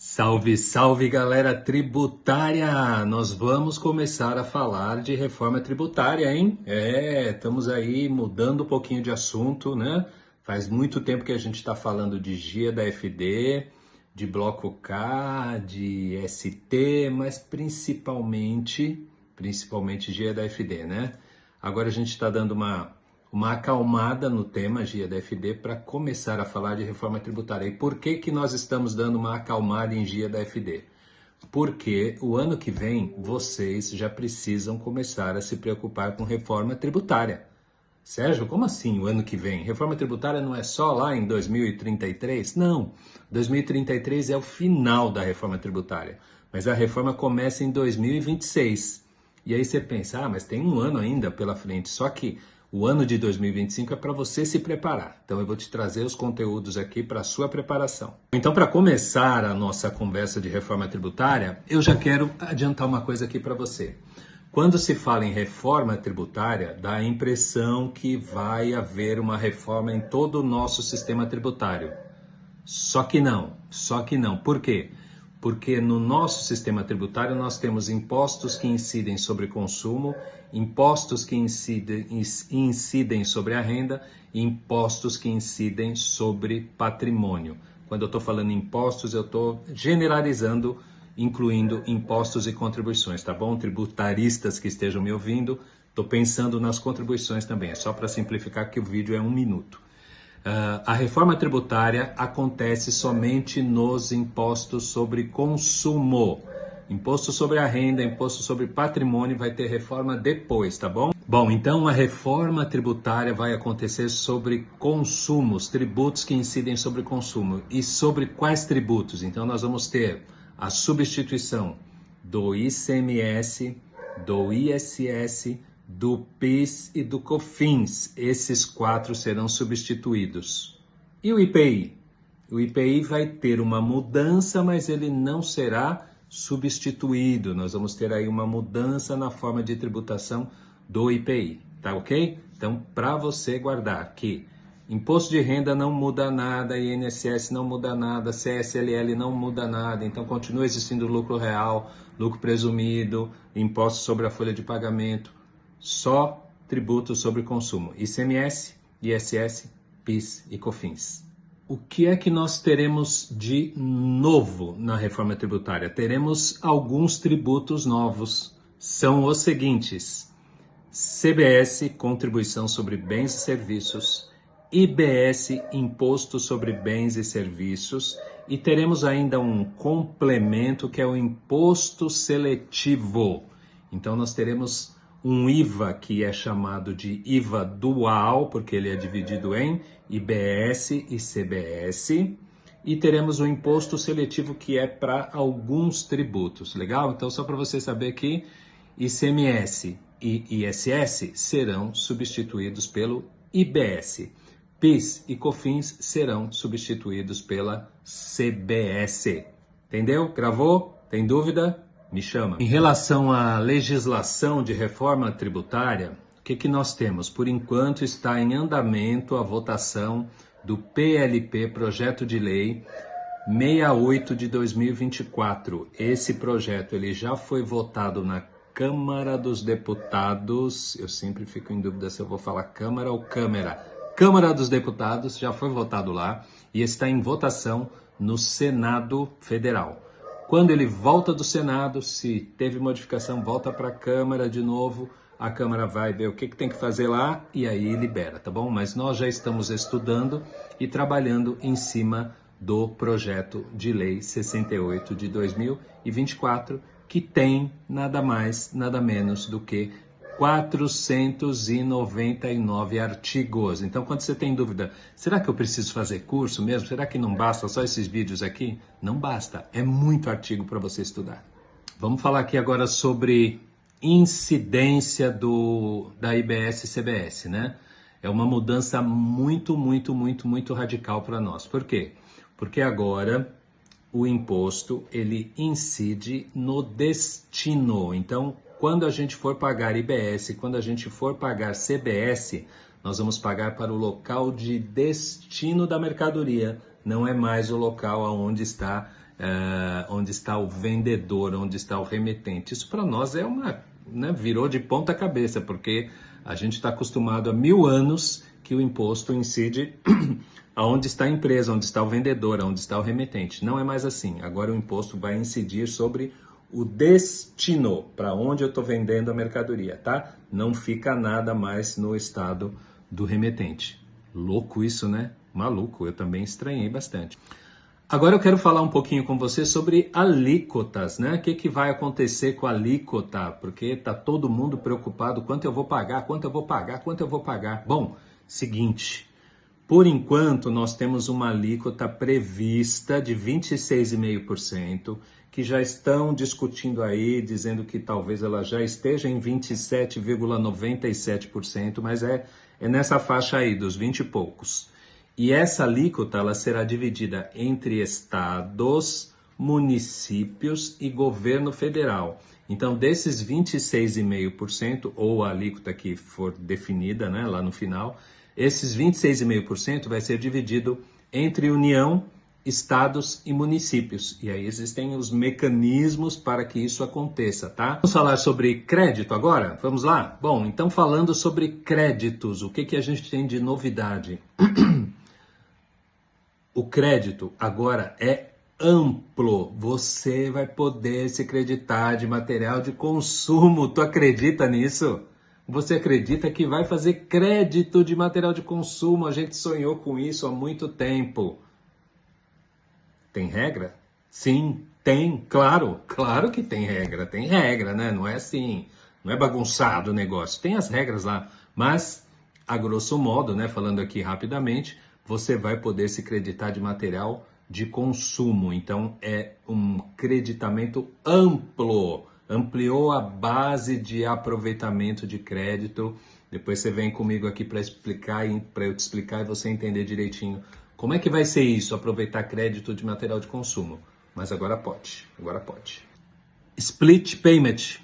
Salve, salve galera tributária! Nós vamos começar a falar de reforma tributária, hein? Estamos aí mudando um pouquinho de assunto, né? Faz muito tempo que a gente está falando de GIA da FD, de Bloco K, de ST, mas principalmente GIA da FD, né? Agora a gente está dando uma acalmada no tema GIA da FD para começar a falar de reforma tributária. E por que nós estamos dando uma acalmada em GIA da FD? Porque o ano que vem vocês já precisam começar a se preocupar com reforma tributária. Sérgio, como assim o ano que vem? Reforma tributária não é só lá em 2033? Não, 2033 é o final da reforma tributária, mas a reforma começa em 2026. E aí você pensa, mas tem um ano ainda pela frente, só que o ano de 2025 é para você se preparar. Então eu vou te trazer os conteúdos aqui para a sua preparação. Então, para começar a nossa conversa de reforma tributária, eu já quero adiantar uma coisa aqui para você. Quando se fala em reforma tributária, dá a impressão que vai haver uma reforma em todo o nosso sistema tributário. Só que não. Por quê? Porque no nosso sistema tributário nós temos impostos que incidem sobre consumo, impostos que incidem sobre a renda e impostos que incidem sobre patrimônio. Quando eu estou falando impostos, eu estou generalizando, incluindo impostos e contribuições, tá bom? Tributaristas que estejam me ouvindo, estou pensando nas contribuições também, é só para simplificar que o vídeo é 1 minuto. A reforma tributária acontece somente nos impostos sobre consumo. Imposto sobre a renda, imposto sobre patrimônio vai ter reforma depois, tá bom? Bom, então a reforma tributária vai acontecer sobre consumos, tributos que incidem sobre consumo. E sobre quais tributos? Então nós vamos ter a substituição do ICMS, do ISS, do PIS e do COFINS. Esses 4 serão substituídos. E o IPI? O IPI vai ter uma mudança, mas ele não será substituído. Nós vamos ter aí uma mudança na forma de tributação do IPI, tá ok? Então, para você guardar que imposto de renda não muda nada, INSS não muda nada, CSLL não muda nada, então continua existindo lucro real, lucro presumido, imposto sobre a folha de pagamento, só tributos sobre consumo, ICMS, ISS, PIS e COFINS. O que é que nós teremos de novo na reforma tributária? Teremos alguns tributos novos. São os seguintes: CBS, Contribuição sobre Bens e Serviços, IBS, Imposto sobre Bens e Serviços, e teremos ainda um complemento que é o Imposto Seletivo. Então nós teremos um IVA que é chamado de IVA dual, porque ele é dividido em IBS e CBS, e teremos o imposto seletivo que é para alguns tributos, legal? Então só para você saber que ICMS e ISS serão substituídos pelo IBS, PIS e COFINS serão substituídos pela CBS. Entendeu? Gravou? Tem dúvida? Me chama. Em relação à legislação de reforma tributária, o que nós temos? Por enquanto está em andamento a votação do PLP, Projeto de Lei 68 de 2024. Esse projeto ele já foi votado na Câmara dos Deputados. Eu sempre fico em dúvida se eu vou falar Câmara ou Câmara. Câmara dos Deputados já foi votado lá e está em votação no Senado Federal. Quando ele volta do Senado, se teve modificação, volta para a Câmara de novo, a Câmara vai ver o que tem que fazer lá e aí libera, tá bom? Mas nós já estamos estudando e trabalhando em cima do projeto de lei 68 de 2024, que tem nada mais, nada menos do que 499 artigos. Então, quando você tem dúvida, será que eu preciso fazer curso mesmo? Será que não basta só esses vídeos aqui? Não basta, é muito artigo para você estudar. Vamos falar aqui agora sobre incidência da IBS e CBS, né? É uma mudança muito radical para nós. Por quê? Porque agora o imposto, ele incide no destino. Então, quando a gente for pagar IBS, quando a gente for pagar CBS, nós vamos pagar para o local de destino da mercadoria, não é mais o local onde está onde está o vendedor, onde está o remetente. Isso para nós é virou de ponta cabeça, porque a gente está acostumado há 1000 anos que o imposto incide aonde está a empresa, onde está o vendedor, onde está o remetente. Não é mais assim. Agora o imposto vai incidir sobre o destino, para onde eu estou vendendo a mercadoria, tá? Não fica nada mais no estado do remetente. Louco isso, né? Maluco, eu também estranhei bastante. Agora eu quero falar um pouquinho com você sobre alíquotas, né? O que vai acontecer com a alíquota? Porque tá todo mundo preocupado, quanto eu vou pagar, quanto eu vou pagar, quanto eu vou pagar. Bom, seguinte, por enquanto nós temos uma alíquota prevista de 26,5%, que já estão discutindo aí, dizendo que talvez ela já esteja em 27,97%, mas é nessa faixa aí, dos 20 e poucos. E essa alíquota ela será dividida entre estados, municípios e governo federal. Então, desses 26,5%, ou a alíquota que for definida, né, lá no final, esses 26,5% vai ser dividido entre União, estados e municípios. E aí existem os mecanismos para que isso aconteça, tá? Vamos falar sobre crédito agora? Vamos lá? Bom, então falando sobre créditos, o que a gente tem de novidade? O crédito agora é amplo. Você vai poder se creditar de material de consumo. Tu acredita nisso? Você acredita que vai fazer crédito de material de consumo? A gente sonhou com isso há muito tempo. Tem regra? Sim, tem, claro que tem regra, né? Não é assim, não é bagunçado o negócio, tem as regras lá, mas a grosso modo, né, falando aqui rapidamente, você vai poder se creditar de material de consumo, então é um creditamento amplo, ampliou a base de aproveitamento de crédito. Depois você vem comigo aqui para eu te explicar e você entender direitinho como é que vai ser isso, aproveitar crédito de material de consumo. Mas agora pode. Split payment.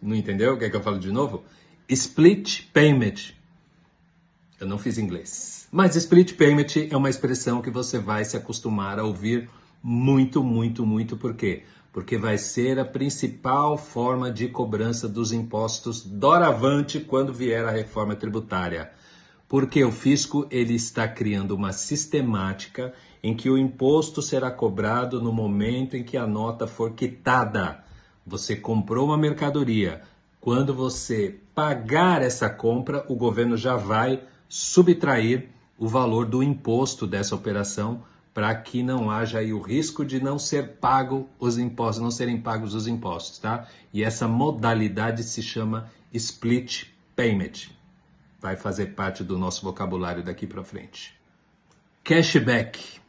Não entendeu? Quer que eu fale de novo? Split payment. Eu não fiz inglês. Mas split payment é uma expressão que você vai se acostumar a ouvir muito. Por quê? Porque vai ser a principal forma de cobrança dos impostos doravante quando vier a reforma tributária. Porque o fisco ele está criando uma sistemática em que o imposto será cobrado no momento em que a nota for quitada. Você comprou uma mercadoria. Quando você pagar essa compra, o governo já vai subtrair o valor do imposto dessa operação para que não haja aí o risco de não ser pago os impostos, não serem pagos os impostos, tá? E essa modalidade se chama split payment. Vai fazer parte do nosso vocabulário daqui para frente. Cashback.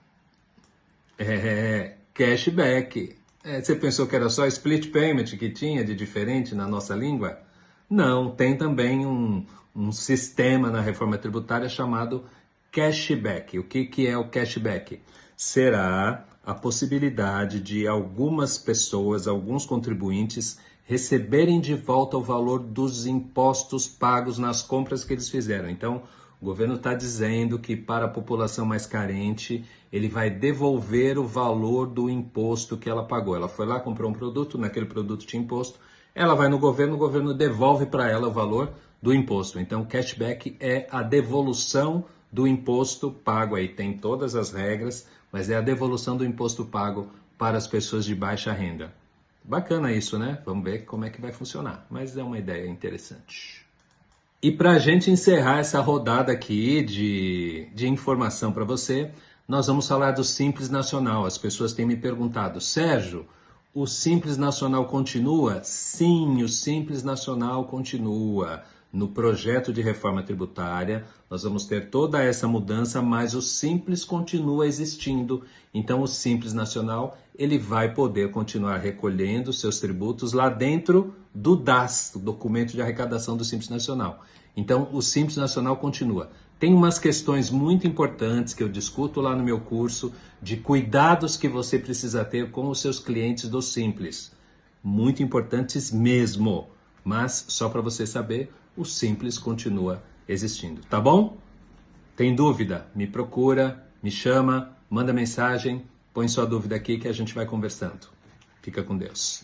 Cashback. Você pensou que era só split payment que tinha de diferente na nossa língua? Não, tem também um sistema na reforma tributária chamado cashback. O que é o cashback? Será a possibilidade de algumas pessoas, alguns contribuintes, receberem de volta o valor dos impostos pagos nas compras que eles fizeram. Então, o governo está dizendo que para a população mais carente, ele vai devolver o valor do imposto que ela pagou. Ela foi lá, comprou um produto, naquele produto tinha imposto, ela vai no governo, o governo devolve para ela o valor do imposto. Então, cashback é a devolução do imposto pago. Aí tem todas as regras, mas é a devolução do imposto pago para as pessoas de baixa renda. Bacana isso, né? Vamos ver como é que vai funcionar, mas é uma ideia interessante. E para a gente encerrar essa rodada aqui de informação para você, nós vamos falar do Simples Nacional. As pessoas têm me perguntado, Sérgio, o Simples Nacional continua? Sim, o Simples Nacional continua. No projeto de reforma tributária, nós vamos ter toda essa mudança, mas o Simples continua existindo. Então, o Simples Nacional, ele vai poder continuar recolhendo seus tributos lá dentro do DAS, o documento de arrecadação do Simples Nacional. Então, o Simples Nacional continua. Tem umas questões muito importantes que eu discuto lá no meu curso, de cuidados que você precisa ter com os seus clientes do Simples. Muito importantes mesmo, mas só para você saber, o Simples continua existindo, tá bom? Tem dúvida? Me procura, me chama, manda mensagem, Põe sua dúvida aqui que a gente vai conversando. Fica com Deus.